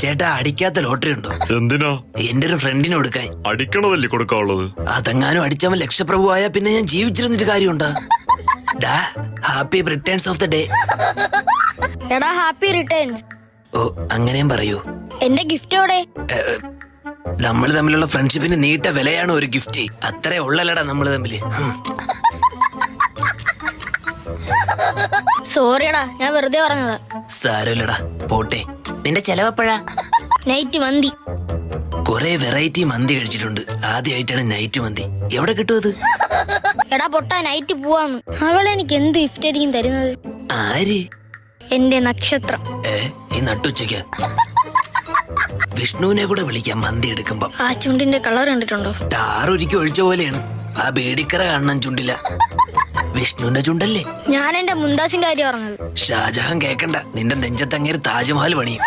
ചേട്ടാ അടിക്കാത്ത ലോട്ടറി ഉണ്ടോ? എന്തിനാ? എന്റെ ഒരു ഫ്രണ്ടിന് കൊടുക്കാൻ. അടിക്കണതല്ലേ കൊടുക്കാനുള്ളത്. അതെങ്ങാനും അടിച്ചവൻ ലക്ഷപ്രഭു ആയാ പിന്നെ ഞാൻ ജീവിച്ചിരുന്നിട്ട് കാര്യമുണ്ടാ? Happy returns of the day. എടാ ഹാപ്പി റിട്ടേൺസ്. ഓ അങ്ങനെയും പറയൂ. എന്റെ ഗിഫ്റ്റ് എവിടെ? നമ്മൾ തമ്മിലുള്ള ഫ്രണ്ട്ഷിപ്പിന് നീട്ട വിലയാണ് ഒരു ഗിഫ്റ്റ്. അത്രേ ഉള്ളല്ലടാ നമ്മൾ തമ്മില്. സോറിയടാ, ഞാൻ വെറുതെ പറഞ്ഞതാ. സാരമില്ലടാ, പോട്ടെ. നിന്റെ ചെലവപ്പോഴാ? നൈറ്റ് മന്തി. കൊറേ വെറൈറ്റി മന്തി കഴിച്ചിട്ടുണ്ട്. ആദ്യമായിട്ടാണ് നൈറ്റ് മന്തി. എവിടെ കിട്ടും അത്? എടാ പൊട്ടാ, നൈറ്റ് പോവാന്ന്. അവളെനിക്ക് എന്ത് ഗിഫ്റ്റ് ആയിരിക്കും തരുന്നത്? ആര്? എന്റെ നക്ഷത്രം. ഈ നട്ടുച്ചയ്ക്ക് വിഷ്ണുവിനെ കൂടെ വിളിക്കാം മന്തി എടുക്കുമ്പോ. ആ ചുണ്ടിന്റെ കളർ കണ്ടിട്ടുണ്ടോ? ടാറൊരിക്കൽ ഒഴിച്ച പോലെയാണ്. ആ ബേഡിക്കറ കാണണം ചുണ്ടില്ല. വിഷ്ണുവിന്റെ ചുണ്ടല്ലേ? ഞാൻ എന്റെ മുന്താസിന്റെ കാര്യം പറഞ്ഞത്. ഷാജഹാൻ കേക്കണ്ട, നിന്റെ നെഞ്ചത്തങ്ങേര് താജ്മഹൽ പണിയും.